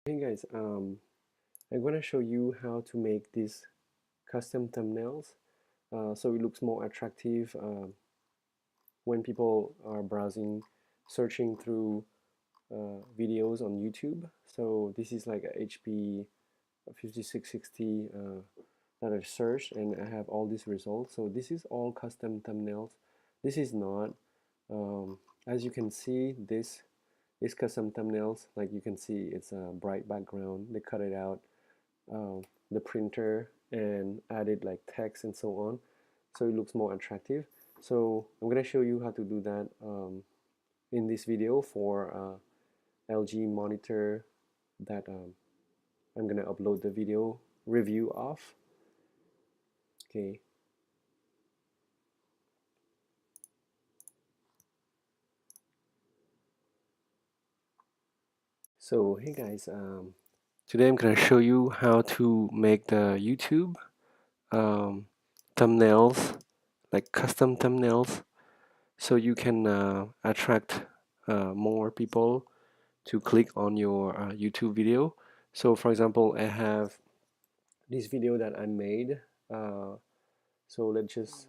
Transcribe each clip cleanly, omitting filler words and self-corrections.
Hey guys, I'm gonna show you how to make these custom thumbnails so it looks more attractive when people are browsing, searching through videos on YouTube. So this is like a HP 5660 that I searched, and I have all these results. So this is all custom thumbnails. This is not. As you can see, this is custom thumbnails. Like you can see, it's a bright background. They cut it out the printer and added like text and so on, so it looks more attractive. So I'm gonna show you how to do that in this video for LG monitor that I'm gonna upload the video review of. Okay, so hey guys, today I'm gonna show you how to make the YouTube um, thumbnails, like custom thumbnails, so you can attract more people to click on your YouTube video. So for example, I have this video that I made. Uh, so let's just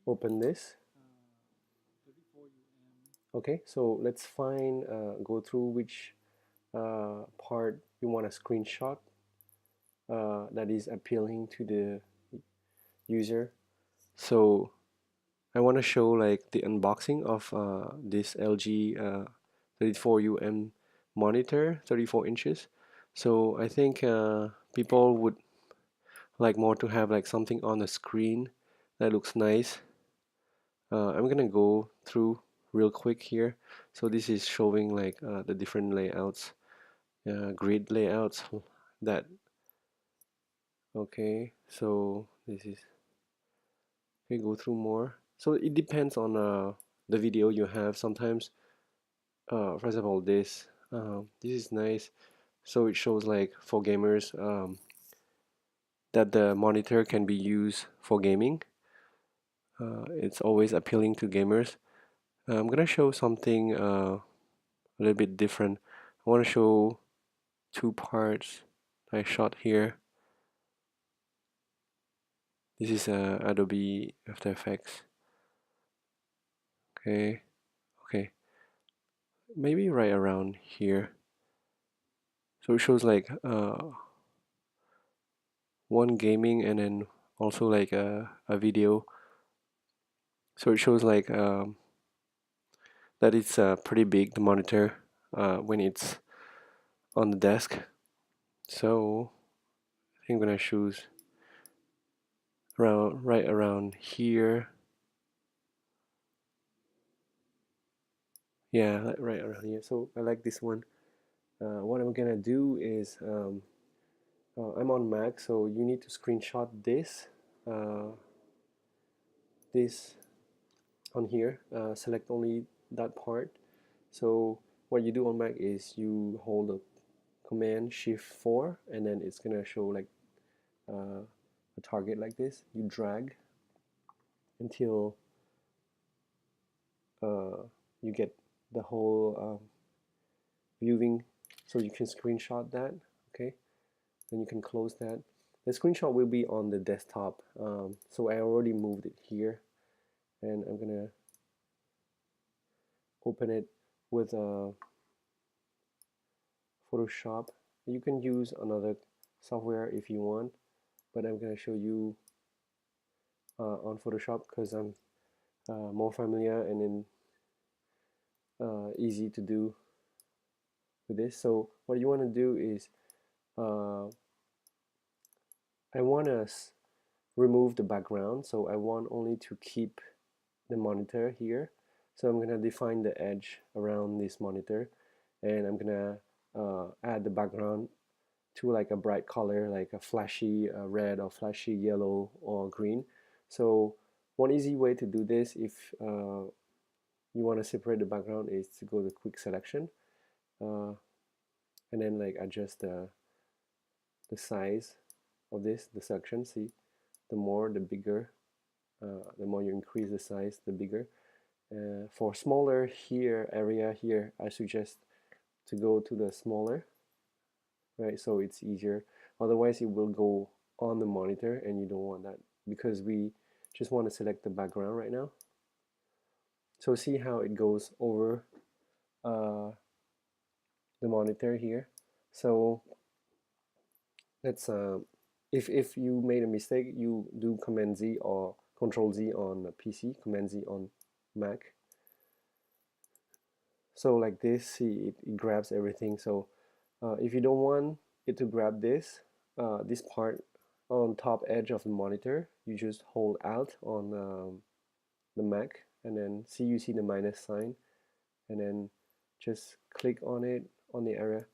open this. Okay, so let's find, go through which part you want to screenshot that is appealing to the user. So I want to show like the unboxing of this LG 34 monitor, 34 inches. So I think people would like more to have like something on the screen that looks nice. I'm gonna go through real quick here. So this is showing like the different layouts, grid layouts that, okay, so this is, okay, go through more. So it depends on the video you have. Sometimes for example, this is nice. So it shows like for gamers that the monitor can be used for gaming. It's always appealing to gamers. I'm gonna show something a little bit different. I want to show two parts I shot here. This is Adobe After Effects. Okay, okay, maybe right around here. So it shows like one gaming and then also like a video. So it shows like that it's pretty big, the monitor, when it's on the desk. So I think I'm gonna choose around right around here. Yeah, right around here. So I like this one. What I'm gonna do is I'm on Mac, so you need to screenshot uh, this on here. Select only that part. So what you do on Mac is you hold the Command Shift 4, and then it's gonna show like a target like this. You drag until you get the whole viewing, so you can screenshot that. Okay, then you can close that. The screenshot will be on the desktop, so I already moved it here, and I'm gonna open it with Photoshop. You can use another software if you want, but I'm gonna show you on Photoshop because I'm more familiar and then easy to do with this. So what you want to do is uh, I want to remove the background, so I want only to keep the monitor here. So I'm gonna define the edge around this monitor, and I'm gonna add the background to like a bright color, like a flashy red or flashy yellow or green. So one easy way to do this, if you want to separate the background, is to go to quick selection, uh, and then like adjust the size of this, the selection. See, the more, the bigger, the more you increase the size, the bigger. For smaller here area here, I suggest to go to the smaller, right? So it's easier. Otherwise, it will go on the monitor, and you don't want that because we just want to select the background right now. So see how it goes over uh, the monitor here. So let's if you made a mistake, you do Command Z or Control Z on PC, Command Z on Mac. So like this, see it grabs everything. So if you don't want it to grab this part on top edge of the monitor, you just hold Alt on the Mac, and then you see the minus sign, and then just click on it on the area,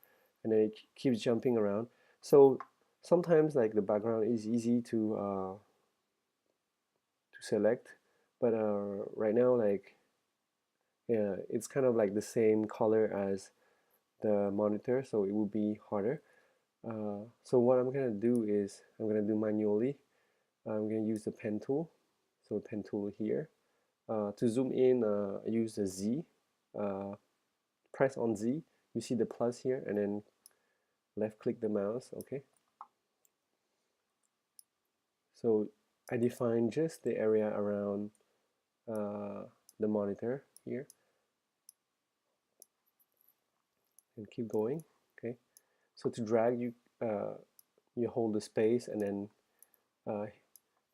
and then it keeps jumping around. So sometimes like the background is easy to select, but right now, like, yeah, it's kind of like the same color as the monitor, so it will be harder. So what I'm gonna do is I'm gonna do manually. I'm gonna use the pen tool. So pen tool here. To zoom in, use the Z. Uh, Press on Z. You see the plus here, and then left click the mouse. Okay. So I define just the area around the monitor here, and keep going. Okay. So to drag, you hold the space and then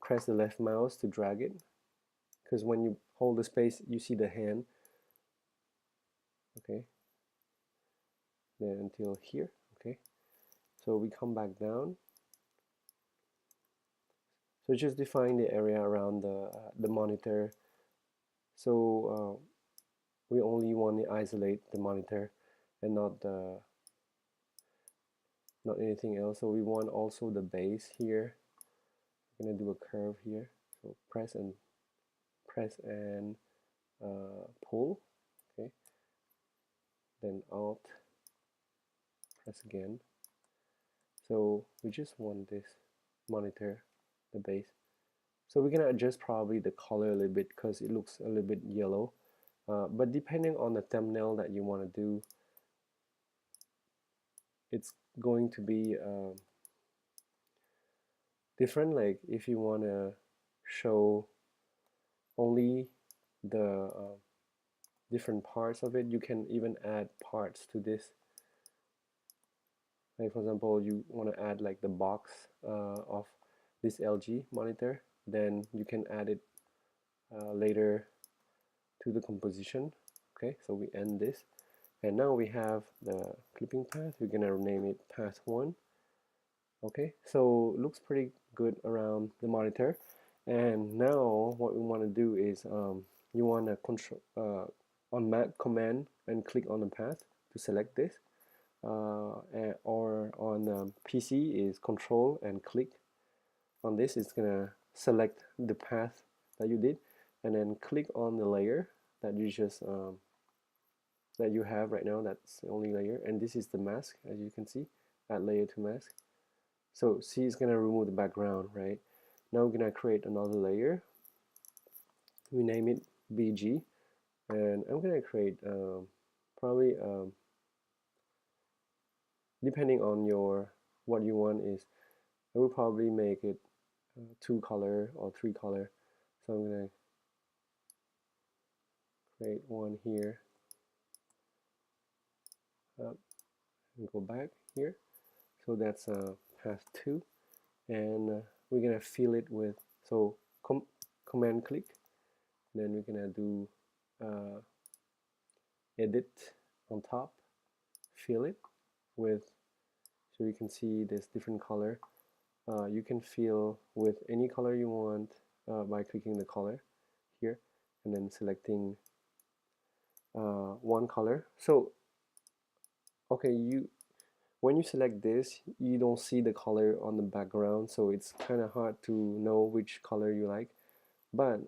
press the left mouse to drag it, because when you hold the space you see the hand. Okay, then until here. Okay, so we come back down. So just define the area around the monitor. So we only want to isolate the monitor and not anything else. So we want also the base here. I'm gonna do a curve here. So press and pull. Okay, then Alt, press again. So we just want this monitor, the base. So we're gonna adjust probably the color a little bit because it looks a little bit yellow. But depending on the thumbnail that you want to do, it's going to be different. Like if you want to show only the different parts of it, you can even add parts to this. Like for example, you want to add like the box of this LG monitor, then you can add it later to the composition. Okay, so we end this, and now we have the clipping path. We're gonna name it path 1. Okay, so looks pretty good around the monitor. And now what we want to do is you want to control on Mac command and click on the path to select this, or on PC is control and click on this. It's gonna select the path that you did, and then click on the layer that you just that you have right now. That's the only layer, and this is the mask, as you can see. Add layer to mask. So see, it's gonna remove the background, right? Now we're gonna create another layer. We name it BG, and I'm gonna create probably depending on your what you want is, I will probably make it 2 color or 3 color. So I'm gonna create one here, and go back here. So that's path 2, and we're gonna fill it with, so command click, and then we're gonna do edit on top, fill it with, so you can see this different color. You can fill with any color you want by clicking the color here and then selecting one color. So okay, when you select this, you don't see the color on the background, so it's kind of hard to know which color you like. But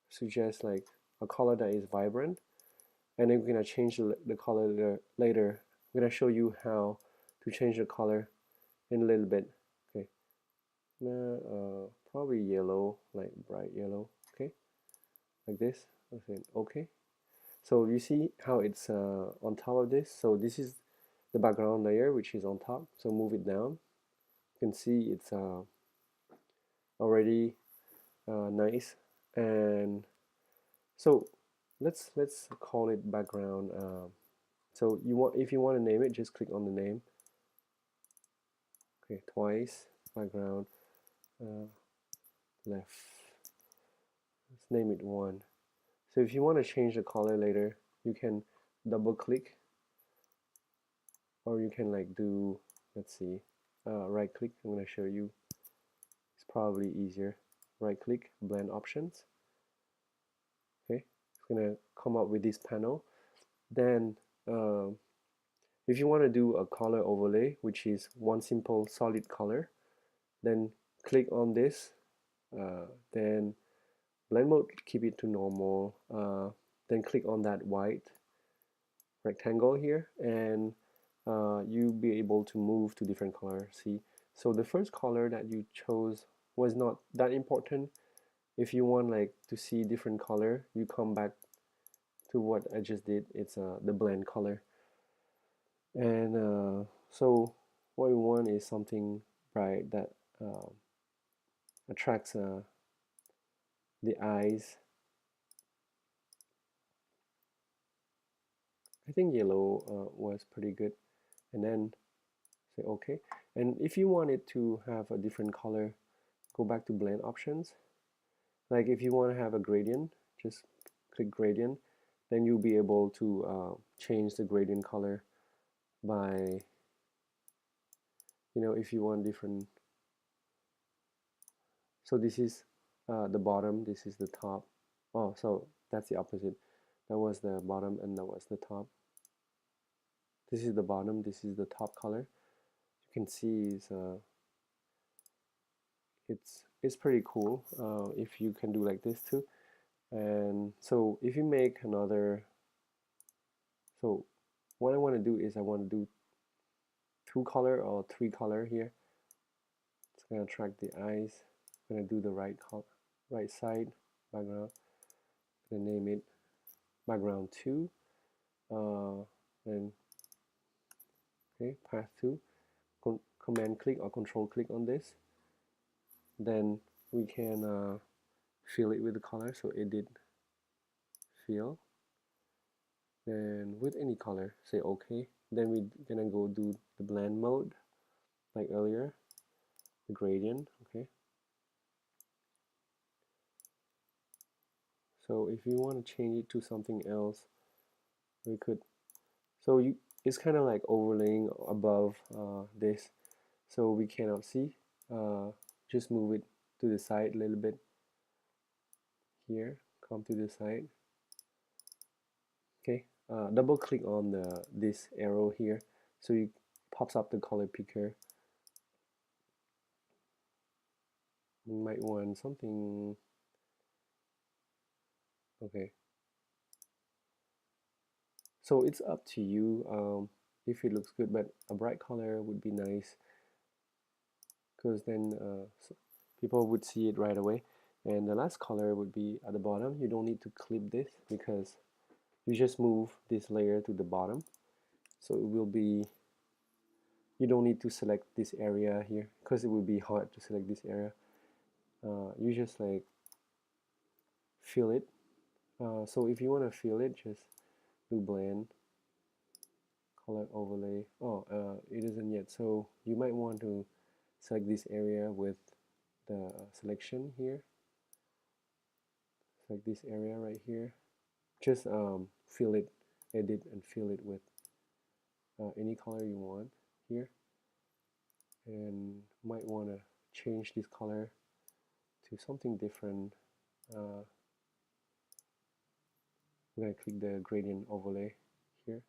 suggest like a color that is vibrant, and then we're gonna change the color later. I'm gonna show you how to change the color in a little bit. Okay, now probably yellow, like bright yellow. Okay, like this. Okay, okay. So you see how it's on top of this. So this is the background layer which is on top. So move it down. You can see it's already nice. And so let's call it background. So you want, if you want to name it, just click on the name. Okay, twice background left. Let's name it 1. So if you want to change the color later, you can double click, or you can like do, let's see, right click. I'm going to show you. It's probably easier. Right click, blend options. Okay, it's going to come up with this panel. Then if you want to do a color overlay, which is one simple solid color, then click on this. Then blend mode, keep it to normal. Then click on that white rectangle here, and you'll be able to move to different colors. See, so the first color that you chose was not that important. If you want like to see different color, you come back to what I just did. It's the blend color. And so what we want is something bright that attracts the eyes. I think yellow was pretty good. And then say OK. And if you wanted to have a different color, go back to blend options. Like if you want to have a gradient, just click gradient. Then you'll be able to change the gradient color by, if you want different. So this is the bottom, this is the top. Oh, so that's the opposite. That was the bottom and that was the top. This is the bottom, this is the top color. You can see it's pretty cool if you can do like this too. And so if you make another, so what I want to do is I want to do 2 color or 3 color here. It's going to attract the eyes. I'm going to do the right side background. I'm going to name it background 2. And okay, path 2. Command click or control click on this. Then we can fill it with the color. So edit, fill. Then with any color, say OK. Then we're gonna go do the blend mode like earlier, the gradient. Okay. So if you want to change it to something else, we could. So it's kind of like overlaying above this, so we cannot see. Just move it to the side a little bit. Here, come to the side. Okay, double click on this arrow here, so it pops up the color picker. You might want something. Okay. So it's up to you if it looks good, but a bright color would be nice, because then people would see it right away. And the last color would be at the bottom. You don't need to clip this because you just move this layer to the bottom. So it will be, you don't need to select this area here because it would be hard to select this area. You just like fill it. So if you want to fill it, just do blend, color overlay. Oh, it isn't yet. So you might want to select this area with the selection here. Select this area right here. Just fill it, edit and fill it with any color you want here. And might want to change this color to something different. I'm going to click the gradient overlay here.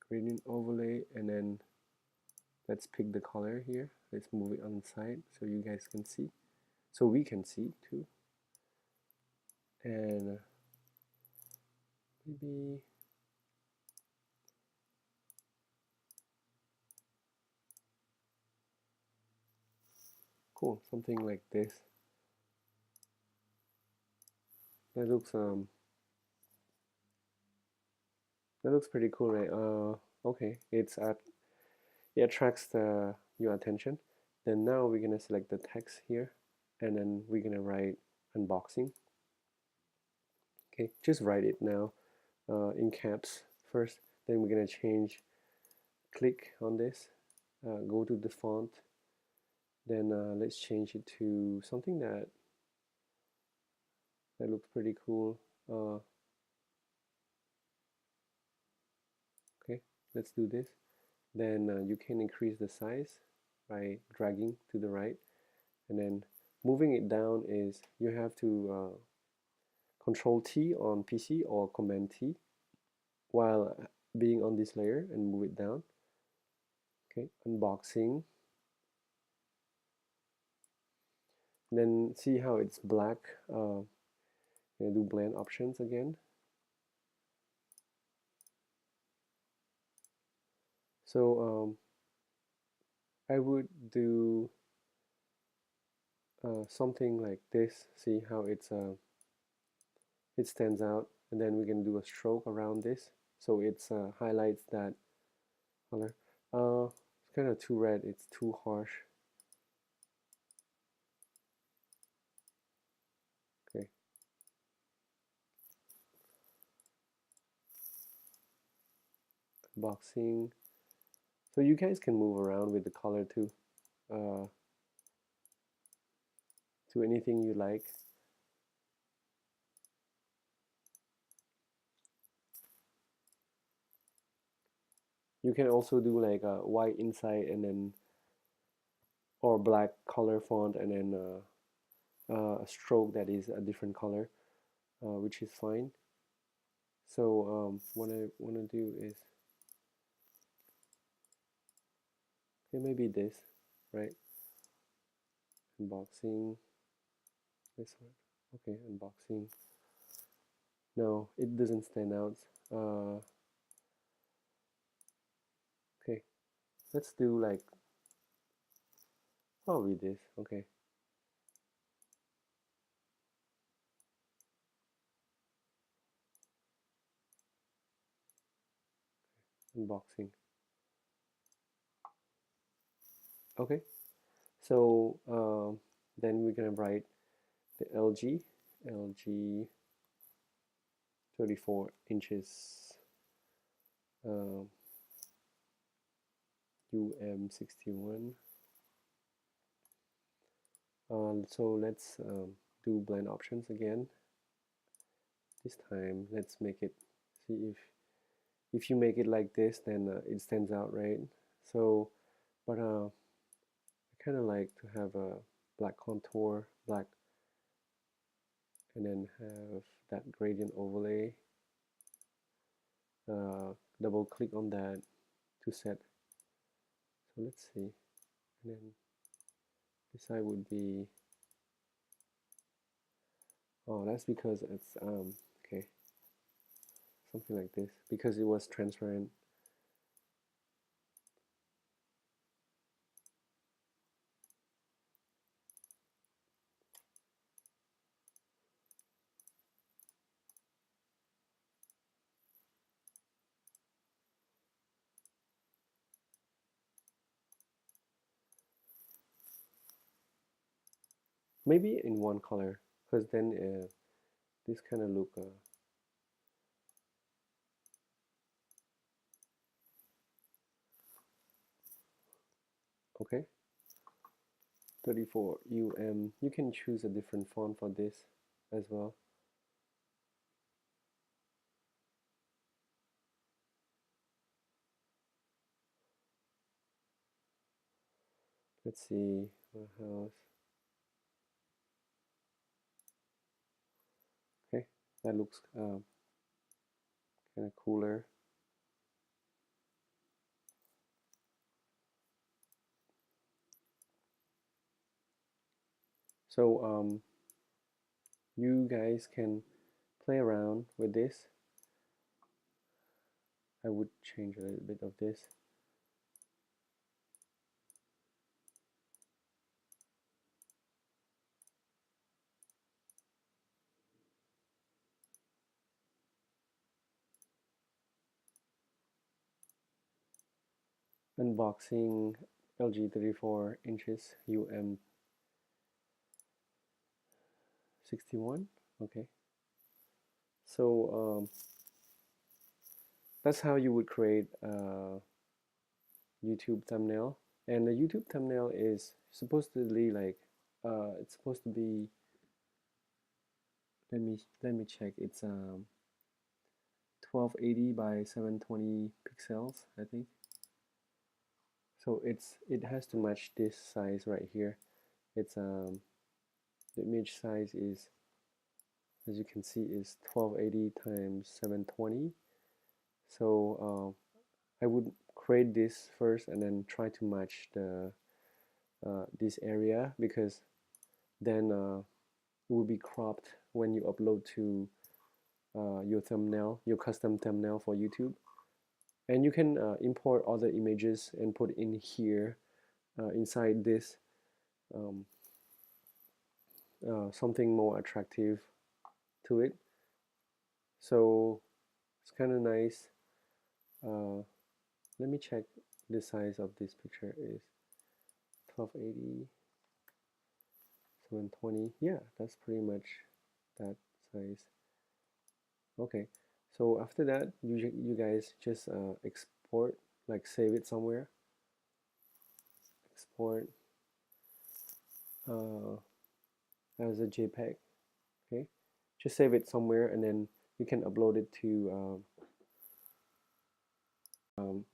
Gradient overlay, and then let's pick the color here. Let's move it on the side so you guys can see. So we can see too. And maybe Cool, something like this. That looks pretty cool, right? Okay, it attracts your attention. Then now we're gonna select the text here, and then we're gonna write unboxing. Okay, just write it now in caps first. Then we're gonna click on this, go to the font. Then let's change it to something that looks pretty cool. Okay, let's do this. Then you can increase the size by dragging to the right, and then moving it down is you have to Control T on PC or Command T while being on this layer and move it down. Okay, unboxing. Then see how it's black. Do blend options again. So I would do something like this. See how it stands out, and then we can do a stroke around this so it highlights that color. It's kind of too red. It's too harsh. Okay. Boxing. So you guys can move around with the color too, uh, to anything you like. You can also do like a white inside and then or black color font and then a stroke that is a different color, which is fine. So what I want to do is okay, maybe this, right? Unboxing. This one. Okay, unboxing. No, it doesn't stand out. Okay, let's do like probably this. Okay. Unboxing. Okay, so then we're gonna write the LG 34 inches UM61. So let's do blend options again. This time let's make it, see if you make it like this, then it stands out, right? So but I kind of like to have a black contour, black, and then have that gradient overlay. Double click on that to set. So let's see, and then this side would be, oh, that's because it's okay, something like this, because it was transparent. Maybe in one color, because then this kind of look okay. 34 you can choose a different font for this as well. Let's see what else. Okay, that looks kind of cooler. So you guys can play around with this. I would change a little bit of this. unboxing LG 34 inches UM61. Okay, so that's how you would create a YouTube thumbnail. And the YouTube thumbnail is supposedly like it's supposed to be, let me check, it's 1280 by 720 pixels, I think. So it has to match this size right here. It's the image size is, as you can see, is 1280 times 720. So I would create this first and then try to match the this area, because then it will be cropped when you upload to your thumbnail, your custom thumbnail for YouTube. And you can import other images and put in here inside this um, something more attractive to it. So it's kind of nice. Let me check the size of this picture is 1280, 720. Yeah, that's pretty much that size. Okay, so after that, you guys just export, like save it somewhere. Export as a JPEG. Okay, just save it somewhere, and then you can upload it to.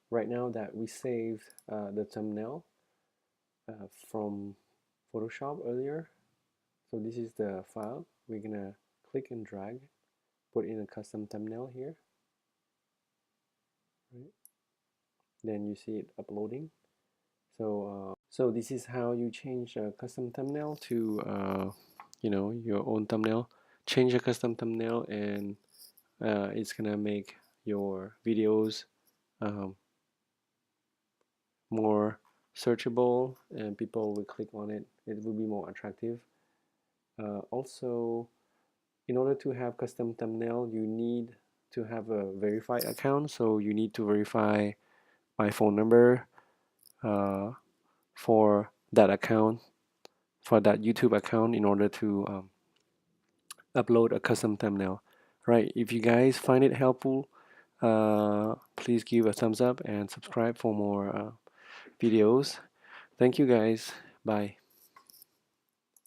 Right now that we saved the thumbnail from Photoshop earlier, so this is the file. We're gonna click and drag, put in a custom thumbnail here. Right. Then you see it uploading. So this is how you change a custom thumbnail to your own thumbnail. Change a custom thumbnail, and it's gonna make your videos um, more searchable, and people will click on it. It will be more attractive. Also, in order to have custom thumbnail, you need to have a verified account. So you need to verify my phone number for that account, for that YouTube account, in order to upload a custom thumbnail. Right? If you guys find it helpful, please give a thumbs up and subscribe for more videos. Thank you guys. Bye.